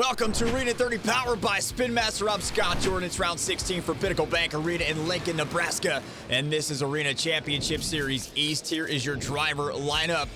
Welcome to Arena 30 powered by Spin Master. I'm Scott Jordan. It's round 16 for Pinnacle Bank Arena in Lincoln, Nebraska. And this is Arena Championship Series East. Here is your driver lineup.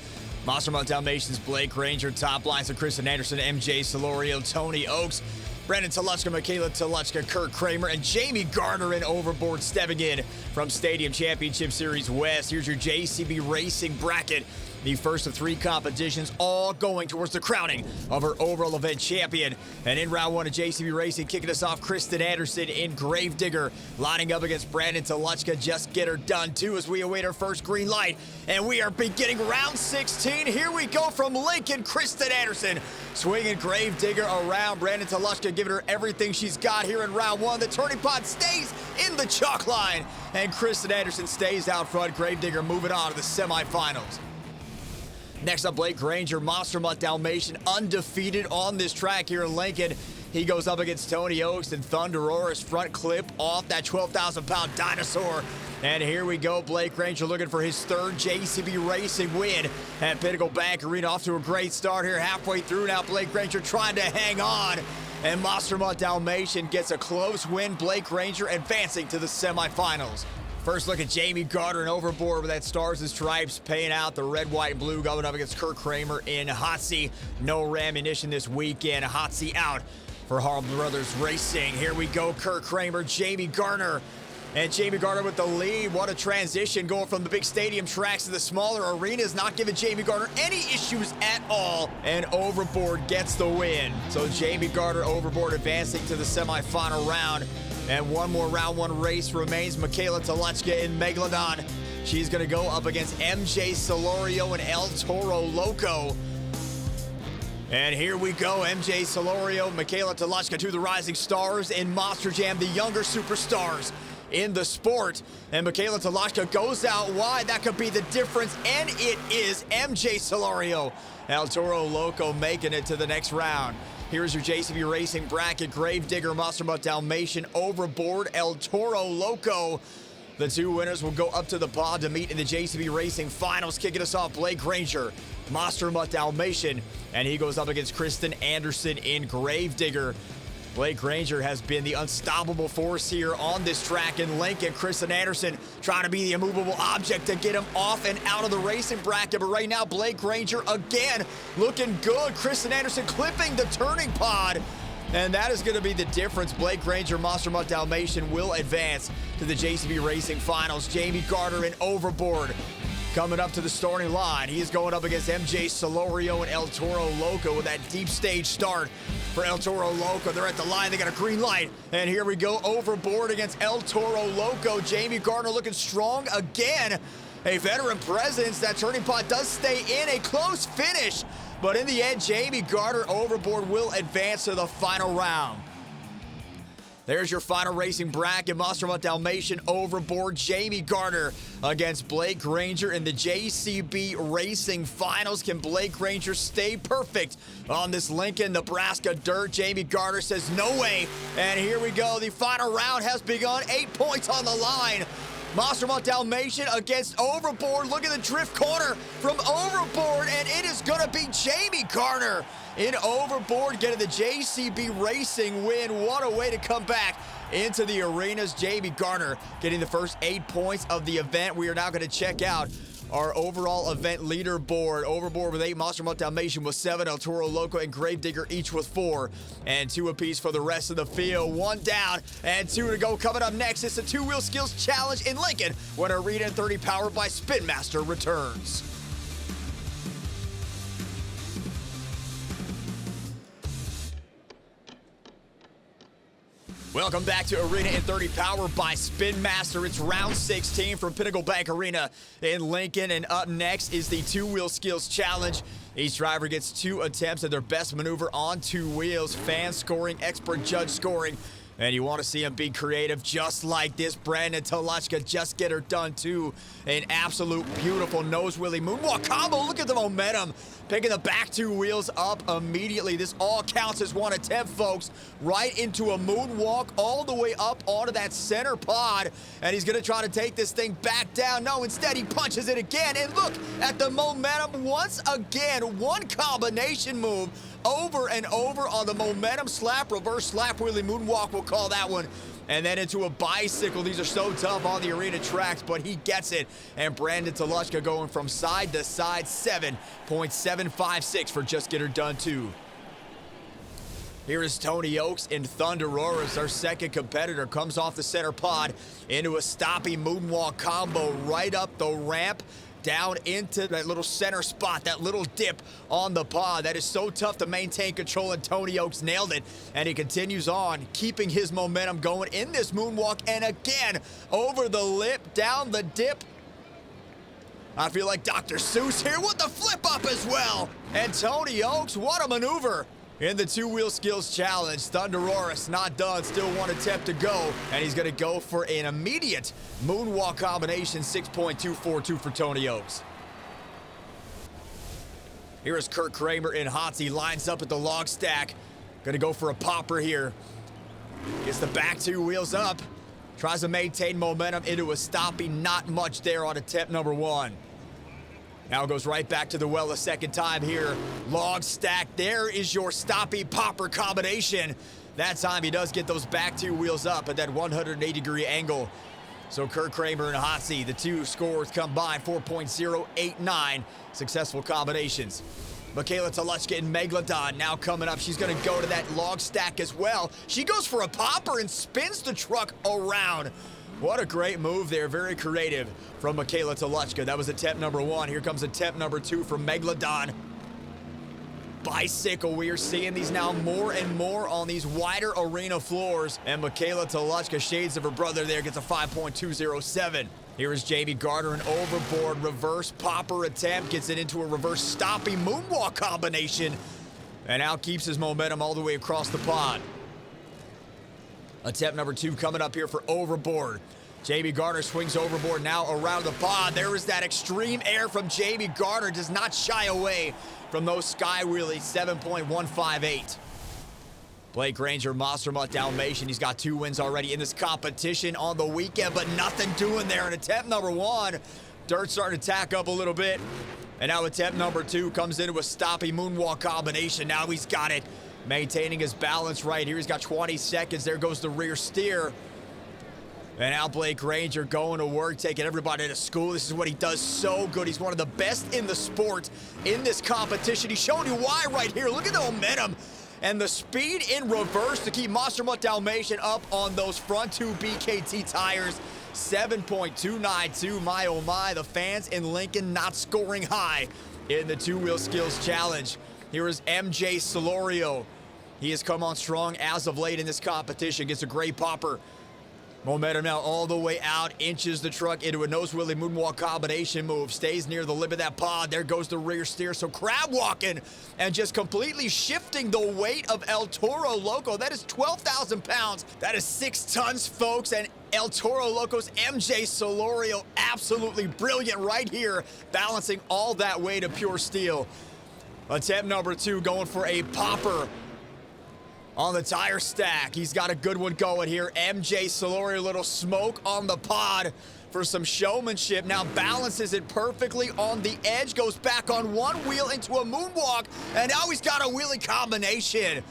Monster Mutt Dalmatians, Blake Ranger. Top lines of Kristen Anderson, MJ Solorio, Tony Oaks, Brandon Toluchka, Michaela Toluchka, Kurt Kramer, and Jamie Gardner in overboard stepping in from Stadium Championship Series West. Here's your JCB Racing bracket. The first of three competitions, all going towards the crowning of her overall event champion. And in round one of JCB Racing, kicking us off, Kristen Anderson in Gravedigger, lining up against Brandon Toluchka. Just get her done, too, as we await our first green light. And we are beginning round 16. Here we go from Lincoln, Kristen Anderson swinging Gravedigger around. Brandon Toluchka giving her everything she's got here in round one. The turning pod stays in the chalk line, and Kristen Anderson stays out front. Gravedigger moving on to the semifinals. Next up, Blake Ranger, Monster Mutt Dalmatian, undefeated on this track here in Lincoln. He goes up against Tony Oaks and Thunderora's front clip off that 12,000-pound dinosaur. And here we go, Blake Ranger looking for his third JCB Racing win at Pinnacle Bank Arena. Off to a great start here halfway through now. Blake Ranger trying to hang on. And Monster Mutt Dalmatian gets a close win. Blake Ranger advancing to the semifinals. First look at Jamie Gardner and overboard with that Stars and Stripes paying out the red, white, and blue, going up against Kurt Kramer in Hotsy. No ammunition this weekend. Hotsy out for Harl Brothers Racing. Here we go, Kurt Kramer, Jamie Gardner. And Jamie Gardner with the lead. What a transition going from the big stadium tracks to the smaller arenas. Not giving Jamie Gardner any issues at all. And overboard gets the win. So Jamie Gardner overboard advancing to the semifinal round. And one more round one race remains. Michaela Toluchka in Megalodon. She's going to go up against MJ Solorio and El Toro Loco. And here we go, MJ Solorio, Michaela Toluchka, to the rising stars in Monster Jam, the younger superstars in the sport. And Michaela Toluchka goes out wide. That could be the difference, and it is MJ Solorio. El Toro Loco making it to the next round. Here's your JCB Racing bracket. Gravedigger, Monster Mutt Dalmatian, overboard, El Toro Loco. The two winners will go up to the pod to meet in the JCB Racing finals. Kicking us off, Blake Ranger, Monster Mutt Dalmatian, and he goes up against Kristen Anderson in Gravedigger. Blake Ranger has been the unstoppable force here on this track in Lincoln. Kristen Anderson trying to be the immovable object to get him off and out of the racing bracket. But right now, Blake Ranger again looking good. Kristen Anderson clipping the turning pod. And that is going to be the difference. Blake Ranger, Monster Mutt Dalmatian will advance to the JCB Racing finals. Jamie Gardner in overboard coming up to the starting line. He is going up against MJ Solorio and El Toro Loco with that deep stage start for El Toro Loco. They're at the line. They got a green light. And here we go, overboard against El Toro Loco. Jamie Gardner looking strong again. A veteran presence. That turning pod does stay in. A close finish. But in the end, Jamie Gardner overboard will advance to the final round. There's your final racing bracket. Monster Mutt Dalmatian overboard, Jamie Gardner against Blake Ranger in the JCB Racing finals. Can Blake Ranger stay perfect on this Lincoln, Nebraska dirt? Jamie Gardner says no way. And here we go. The final round has begun. 8 points on the line. Monster Mutt Dalmatian against overboard. Look at the drift corner from overboard, and it is going to be Jamie Gardner in overboard getting the JCB Racing win. What a way to come back into the arenas. Jamie Gardner getting the first 8 points of the event. We are now going to check out our overall event leaderboard. Overboard with 8, Monster Mutt Dalmatian with 7, El Toro Loco and Gravedigger each with 4, and 2 apiece for the rest of the field. 1 down and 2 to go. Coming up next, it's the Two-Wheel Skills Challenge in Lincoln when Arena 30 powered by Spin Master returns. Welcome back to Arena in 30 powered by Spin Master. It's round 16 from Pinnacle Bank Arena in Lincoln, and up next is the Two-Wheel Skills Challenge. Each driver gets 2 attempts at their best maneuver on 2 wheels. Fan scoring, expert judge scoring. And you want to see him be creative just like this. Brandon Toluchka just get her done too. An absolute beautiful nose wheelie moonwalk combo. Look at the momentum. Picking the back two wheels up immediately. This all counts as one attempt, folks. Right into a moonwalk all the way up onto that center pod. And he's going to try to take this thing back down. No, instead he punches it again. And look at the momentum once again. One combination move over and over on the momentum slap, reverse slap wheelie moonwalk, we'll call that one. And then into a bicycle. These are so tough on the arena tracks, but he gets it. And Brandon Toluchka going from side to side, 7.756 for Just Get Her Done 2. Here is Tony Oaks in Thunderora's. Our second competitor comes off the center pod into a stoppy moonwalk combo right up the ramp, down into that little center spot, that little dip on the pod. That is so tough to maintain control, and Tony Oaks nailed it. And he continues on, keeping his momentum going in this moonwalk, and again, over the lip, down the dip. I feel like Dr. Seuss here with the flip up as well. And Tony Oaks, what a maneuver. In the two-wheel skills challenge, Thunderora's not done, still one attempt to go, and he's gonna go for an immediate moonwalk combination, 6.242 for Tony Oaks. Here is Kurt Kramer in Hots. He lines up at the log stack, gonna go for a popper here. Gets the back two wheels up, tries to maintain momentum into a stoppy, not much there on attempt number one. Now goes right back to the well a second time here. Log stack, there is your stoppy popper combination. That time he does get those back two wheels up at that 180-degree angle. So Kurt Kramer and Hotzi, the two scores combined, 4.089 successful combinations. Michaela Toluchka and Megalodon now coming up. She's gonna go to that log stack as well. She goes for a popper and spins the truck around. What a great move there, very creative from Michaela Toluchka. That was attempt number one. Here comes attempt number two from Megalodon. Bicycle, we are seeing these now more and more on these wider arena floors. And Michaela Toluchka, shades of her brother there, gets a 5.207. Here is Jamie Gardner, an overboard reverse popper attempt, gets it into a reverse stoppy moonwalk combination, and now keeps his momentum all the way across the pod. Attempt number two coming up here for overboard. Jamie Gardner swings overboard now around the pod. There is that extreme air from Jamie Gardner. Does not shy away from those sky wheelies, 7.158. Blake Ranger, Monster Mutt Dalmatian. He's got 2 wins already in this competition on the weekend, but nothing doing there in attempt number one. Dirt starting to tack up a little bit. And now attempt number two comes into a stoppy moonwalk combination. Now he's got it. Maintaining his balance right here. He's got 20 seconds. There goes the rear steer. And now Blake Ranger going to work, taking everybody to school. This is what he does so good. He's one of the best in the sport in this competition. He's showing you why right here. Look at the momentum and the speed in reverse to keep Monster Mutt Dalmatian up on those front two BKT tires. 7.292, my oh my. The fans in Lincoln not scoring high in the two-wheel skills challenge. Here is MJ Solorio. He has come on strong as of late in this competition. Gets a great popper. Momentum now all the way out. Inches the truck into a nose wheelie moonwalk combination move. Stays near the lip of that pod. There goes the rear steer. So crab walking and just completely shifting the weight of El Toro Loco. That is 12,000 pounds. That is 6 tons, folks. And El Toro Loco's MJ Solorio, absolutely brilliant right here, balancing all that weight of pure steel. Attempt number two going for a popper on the tire stack. He's got a good one going here. MJ Solorio, a little smoke on the pod for some showmanship. Now balances it perfectly on the edge, goes back on one wheel into a moonwalk, and now he's got a wheelie combination.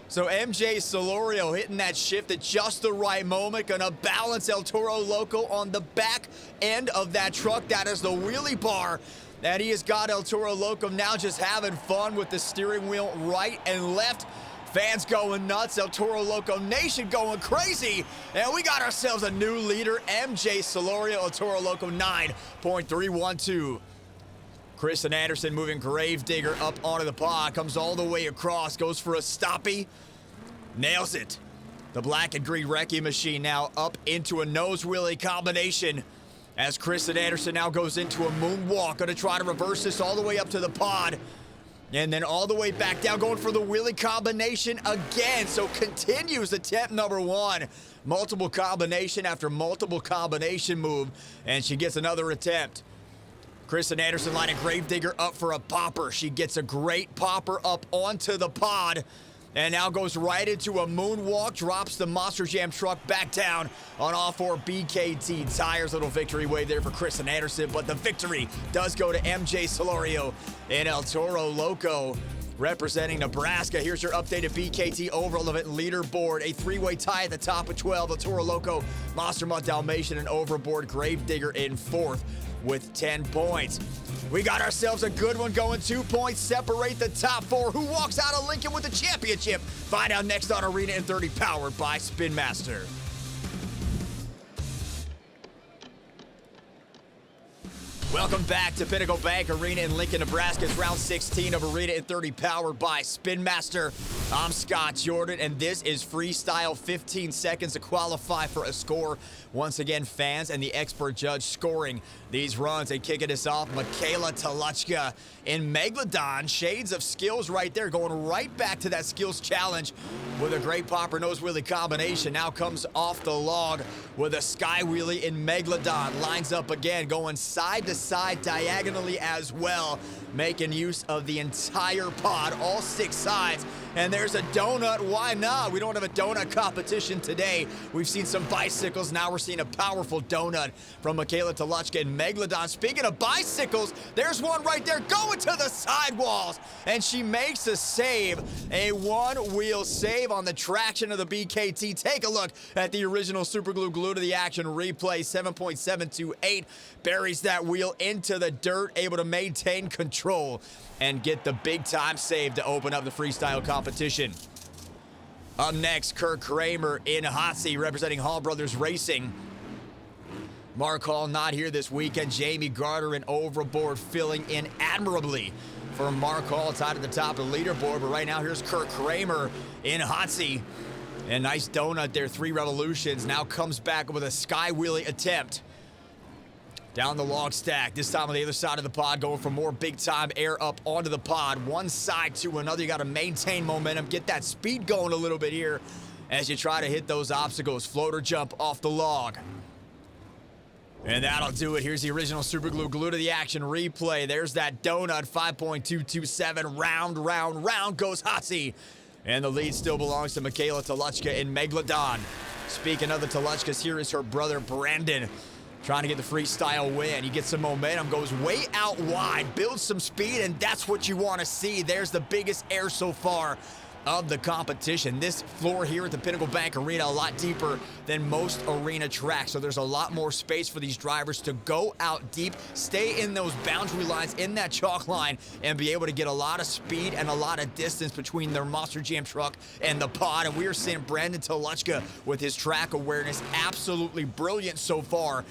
So MJ Solorio hitting that shift at just the right moment. Gonna balance El Toro Loco on the back end of that truck. That is the wheelie bar. And he has got El Toro Loco now just having fun with the steering wheel right and left. Fans going nuts. El Toro Loco Nation going crazy. And we got ourselves a new leader, MJ Solorio, El Toro Loco 9.312. Kristen Anderson moving Gravedigger up onto the pod, comes all the way across, goes for a stoppy, nails it. The black and green wrecking machine now up into a nose wheelie combination as Kristen Anderson now goes into a moonwalk, gonna try to reverse this all the way up to the pod. And then all the way back down, going for the wheelie combination again. So continues attempt number one. Multiple combination after multiple combination move. And she gets another attempt. Kristen Anderson lining Gravedigger up for a popper. She gets a great popper up onto the pod. And now goes right into a moonwalk, drops the Monster Jam truck back down on all four BKT tires. Little victory wave there for Kristen Anderson, but the victory does go to MJ Solorio in El Toro Loco representing Nebraska. Here's your updated BKT overall event leaderboard. A three-way tie at the top with 12. El Toro Loco, Monster Mutt Dalmatian, and Overboard Gravedigger in fourth with 10 points. We got ourselves a good one going. 2 points separate the top four. Who walks out of Lincoln with the championship? Find out next on Arena in 30, powered by Spin Master. Welcome back to Pinnacle Bank Arena in Lincoln, Nebraska. It's round 16 of Arena in 30, powered by Spin Master. I'm Scott Jordan, and this is Freestyle. 15 seconds to qualify for a score. Once again, fans and the expert judge scoring these runs. And kicking us off, Michaela Toluchka in Megalodon. Shades of skills right there, going right back to that skills challenge with a great popper nose wheelie combination. Now comes off the log with a sky wheelie in Megalodon. Lines up again, going side to side diagonally as well, making use of the entire pod, all 6 sides. And there's a donut. Why not? We don't have a donut competition today. We've seen some bicycles. Now we're seeing a powerful donut from Michaela Toluchka in Megalodon. Speaking of bicycles, there's one right there going to the sidewalls. And she makes a save, a one-wheel save on the traction of the BKT. Take a look at the original Super Glue Glue to the Action replay. 7.728 buries that wheel into the dirt, able to maintain control and get the big-time save to open up the freestyle competition. Up next, Kirk Kramer in Hotzi, representing Hall Brothers Racing. Mark Hall not here this weekend. Jamie Gardner and Overboard filling in admirably for Mark Hall, tied at the top of the leaderboard. But right now, here's Kirk Kramer in Hotzi. And nice donut there, 3 revolutions. Now comes back with a sky wheelie attempt. Down the log stack, this time on the other side of the pod, going for more big-time air up onto the pod. One side to another, you got to maintain momentum, get that speed going a little bit here as you try to hit those obstacles. Floater jump off the log. And that'll do it. Here's the original Super Glue Glue to the Action replay. There's that donut, 5.227. Round goes Hotzi. And the lead still belongs to Michaela Toluchka in Megalodon. Speaking of the Toluchkas, here is her brother Brandon, trying to get the freestyle win. He gets some momentum, goes way out wide, builds some speed, and that's what you want to see. There's the biggest air so far of the competition. This floor here at the Pinnacle Bank Arena, a lot deeper than most arena tracks, so there's a lot more space for these drivers to go out deep, stay in those boundary lines, in that chalk line, and be able to get a lot of speed and a lot of distance between their Monster Jam truck and the pod. And we are seeing Brandon Toluchka with his track awareness absolutely brilliant so far.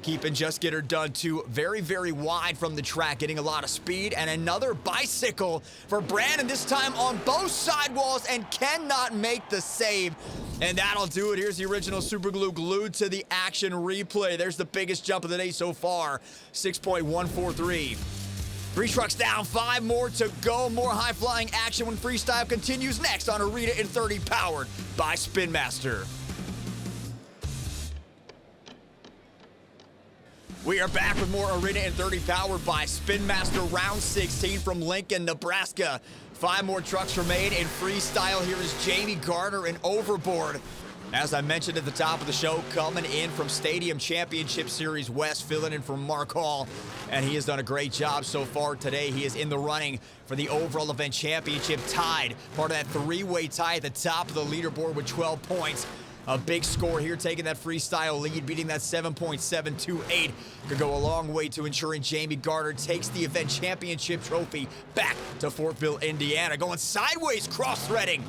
Keeping Just Get Her Done 2 very, very wide from the track, getting a lot of speed. And another bicycle for Brandon, this time on both sidewalls, and cannot make the save. And that'll do it. Here's the original Super Glue Glued to the Action replay. There's the biggest jump of the day so far, 6.143. 3 trucks down, 5 more to go. More high-flying action when freestyle continues next on Arena in 30, powered by Spin Master. We are back with more Arena in 30, powered by Spin Master. Round 16 from Lincoln, Nebraska. 5 more trucks remain in freestyle. Here is Jamie Gardner in Overboard. As I mentioned at the top of the show, coming in from Stadium Championship Series West, filling in for Mark Hall. And he has done a great job so far today. He is in the running for the overall event championship, tied. Part of that 3-way tie at the top of the leaderboard with 12 points. A big score here, taking that freestyle lead, beating that 7.728. Could go a long way to ensuring Jamie Gardner takes the event championship trophy back to Fortville, Indiana. Going sideways, cross-threading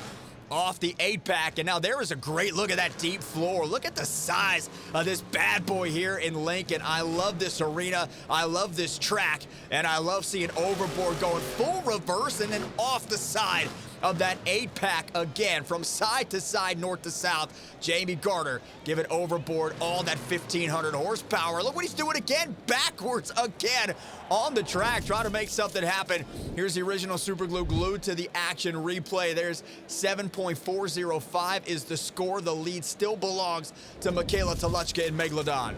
off the 8-pack. And now there is a great look at that deep floor. Look at the size of this bad boy here in Lincoln. I love this arena. I love this track. And I love seeing Overboard going full reverse and then off the side of that 8-pack again from side to side, north to south. Jamie Garner give it overboard, all that 1,500 horsepower. Look what he's doing again, backwards again on the track, trying to make something happen. Here's the original Super Glue glued to the action replay. There's 7.405 is the score. The lead still belongs to Michaela Toluchka and Megalodon.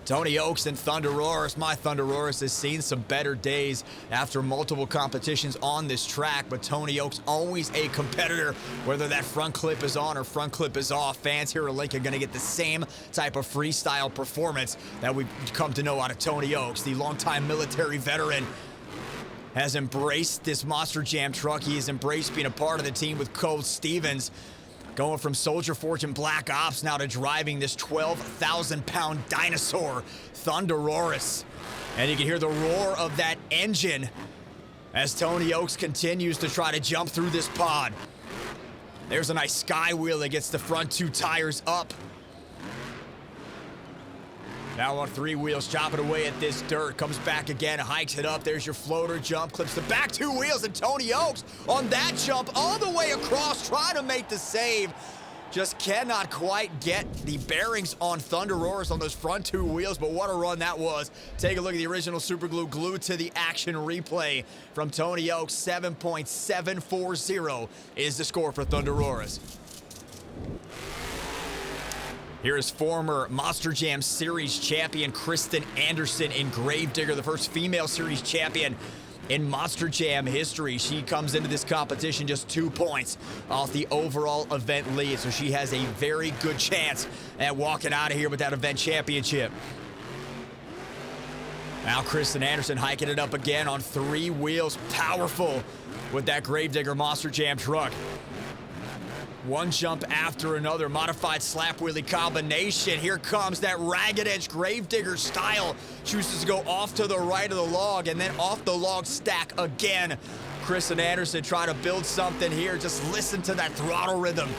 Tony Oaks and Thunderoris. My Thunderoris has seen some better days after multiple competitions on this track, but Tony Oaks always a competitor, whether that front clip is on or front clip is off. Fans here at Lincoln going to get the same type of freestyle performance that we've come to know out of Tony Oaks. The longtime military veteran has embraced this Monster Jam truck. He has embraced being a part of the team with Cole Stevens, going from Soldier Fortune Black Ops now to driving this 12,000-pound dinosaur, Thunderoris. And you can hear the roar of that engine as Tony Oaks continues to try to jump through this pod. There's a nice sky wheel that gets the front 2 tires up. Now on 3 wheels, chopping away at this dirt. Comes back again, hikes it up. There's your floater jump, clips the back 2 wheels, and Tony Oaks on that jump all the way across, trying to make the save. Just cannot quite get the bearings on Thunderoris on those front 2 wheels, but what a run that was. Take a look at the original Super Glue glued to the action replay from Tony Oaks. 7.740 is the score for Thunderoris. Here is former Monster Jam Series champion Kristen Anderson in Gravedigger, the first female series champion in Monster Jam history. She comes into this competition just 2 points off the overall event lead, so she has a very good chance at walking out of here with that event championship. Now Kristen Anderson hiking it up again on 3 wheels, powerful with that Gravedigger Monster Jam truck. One jump after another, modified slap wheelie combination. Here comes that ragged edge Gravedigger style. Chooses to go off to the right of the log and then off the log stack again. Kristen Anderson trying to build something here. Just listen to that throttle rhythm.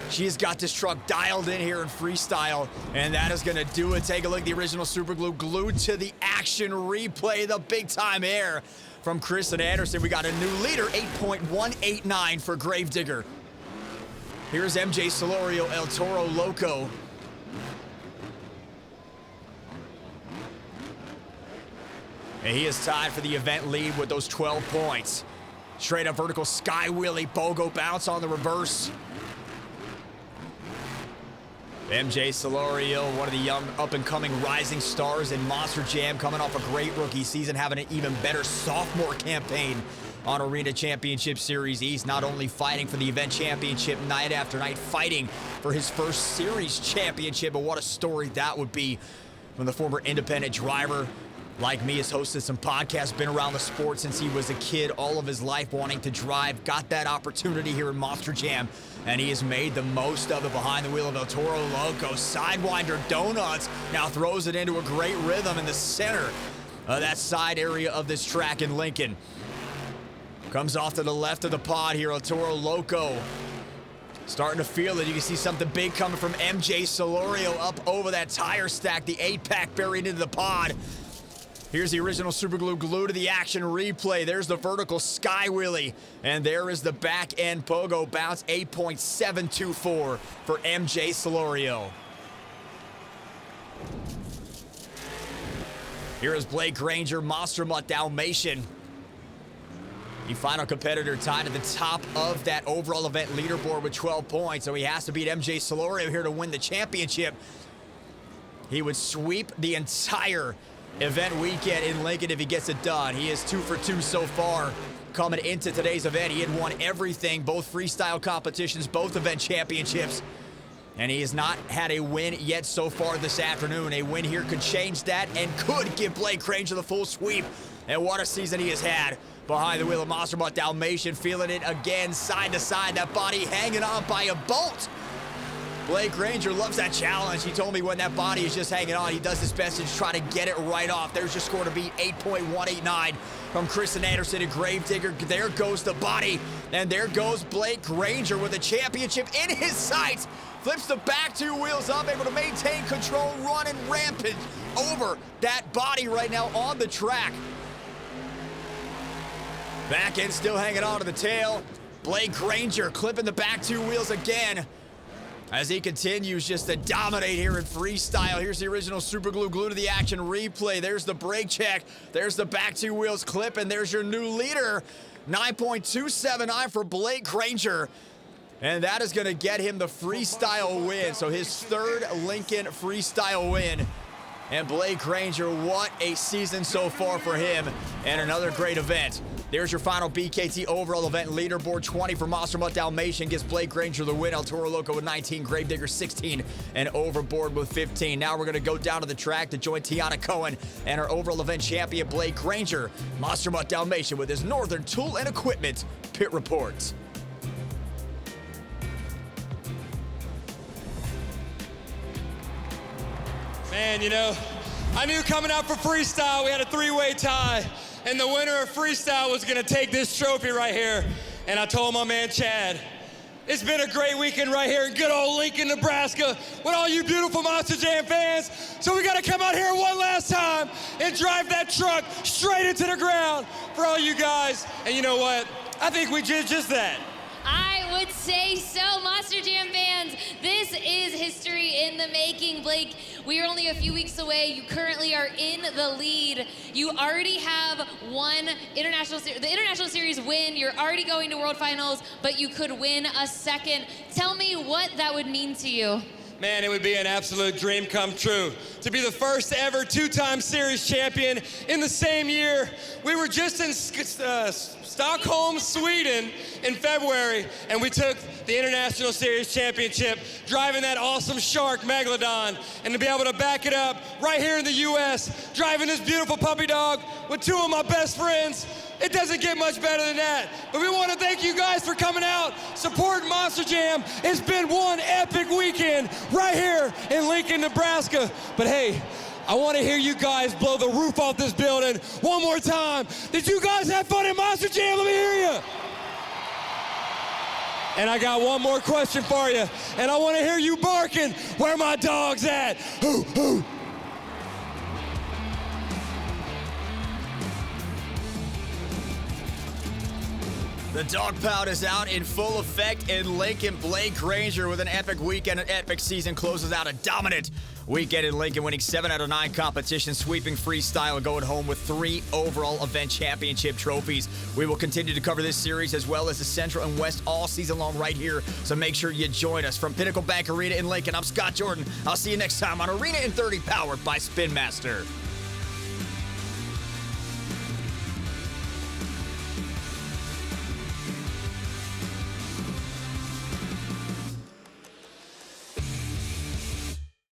She's got this truck dialed in here in freestyle, and that is gonna do it. Take a look at the original Super Glue glued to the action replay, the big time air from Kristen Anderson. We got a new leader, 8.189 for Gravedigger. Here's MJ Solorio, El Toro Loco. And he is tied for the event lead with those 12 points. Straight up vertical sky wheelie, BOGO bounce on the reverse. MJ Solorio, one of the young up-and-coming rising stars in Monster Jam, coming off a great rookie season, having an even better sophomore campaign on Arena Championship Series East, not only fighting for the event championship night after night, fighting for his first series championship, but what a story that would be from the former independent driver. Like me, has hosted some podcasts, been around the sport since he was a kid, all of his life wanting to drive, got that opportunity here in Monster Jam, and he has made the most of it behind the wheel of El Toro Loco. Sidewinder Donuts now throws it into a great rhythm in the center of that side area of this track in Lincoln. Comes off to the left of the pod here, El Toro Loco. Starting to feel it. You can see something big coming from MJ Solorio up over that tire stack. The 8-pack buried into the pod. Here's the original Super Glue glued to the action replay. There's the vertical sky wheelie. And there is the back end pogo bounce. 8.724 for MJ Solorio. Here is Blake Granger, Monster Mutt Dalmatian. The final competitor tied at the top of that overall event leaderboard with 12 points, so he has to beat MJ Solorio here to win the championship. He would sweep the entire event weekend in Lincoln if he gets it done. He is 2 for 2 so far coming into today's event. He had won everything, both freestyle competitions, both event championships, and he has not had a win yet so far this afternoon. A win here could change that and could give Blake Granger the full sweep, and what a season he has had. Behind the wheel of Monster Mutt Dalmatian, feeling it again, side to side, that body hanging on by a bolt. Blake Granger loves that challenge. He told me when that body is just hanging on, he does his best to just try to get it right off. There's your score to beat, 8.189 from Kristen Anderson and Gravedigger. There goes the body, and there goes Blake Granger with a championship in his sights. Flips the back 2 wheels up, able to maintain control, running rampant over that body right now on the track. Back end still hanging on to the tail. Blake Granger clipping the back two wheels again as he continues just to dominate here in freestyle. Here's the original super glue to the action replay. There's the brake check. There's the back two wheels clip, and there's your new leader. 9.279 for Blake Granger. And that is going to get him the freestyle win. So his third Lincoln freestyle win. And Blake Granger, what a season so far for him. And another great event. There's your final BKT overall event leaderboard. 20 for Monster Mutt Dalmatian gives Blake Granger the win. El Toro Loco with 19, Gravedigger 16, and Overboard with 15. Now we're going to go down to the track to join Tiana Cohen and our overall event champion Blake Granger. Monster Mutt Dalmatian with his Northern Tool and Equipment pit report. Man, you know, I knew coming out for freestyle we had a three-way tie, and the winner of freestyle was gonna take this trophy right here. And I told my man Chad, it's been a great weekend right here in good old Lincoln, Nebraska, with all you beautiful Monster Jam fans. So we gotta come out here one last time and drive that truck straight into the ground for all you guys. And you know what? I think we did just that. I would say so, Monster Jam fans. This is history in the making, Blake. We are only a few weeks away. You currently are in the lead. You already have won the International Series win. You're already going to World Finals, but you could win a second. Tell me what that would mean to you. Man, it would be an absolute dream come true. To be the first ever two-time series champion in the same year. We were just in Stockholm, Sweden in February, and we took the International Series Championship, driving that awesome shark, Megalodon, and to be able to back it up right here in the US, driving this beautiful puppy dog with two of my best friends. It doesn't get much better than that. But we want to thank you guys for coming out, supporting Monster Jam. It's been one epic weekend right here in Lincoln, Nebraska. But hey, I want to hear you guys blow the roof off this building one more time. Did you guys have fun in Monster Jam? Let me hear you. And I got one more question for you. And I want to hear you barking, where my dog's at. Hoo, hoo. The dog pound is out in full effect in Lincoln. Blake Granger with an epic weekend, an epic season, closes out a dominant weekend in Lincoln, winning 7 out of 9 competitions, sweeping freestyle, and going home with 3 overall event championship trophies. We will continue to cover this series as well as the Central and West all season long right here, so make sure you join us. From Pinnacle Bank Arena in Lincoln, I'm Scott Jordan. I'll see you next time on Arena in 30, powered by Spin Master.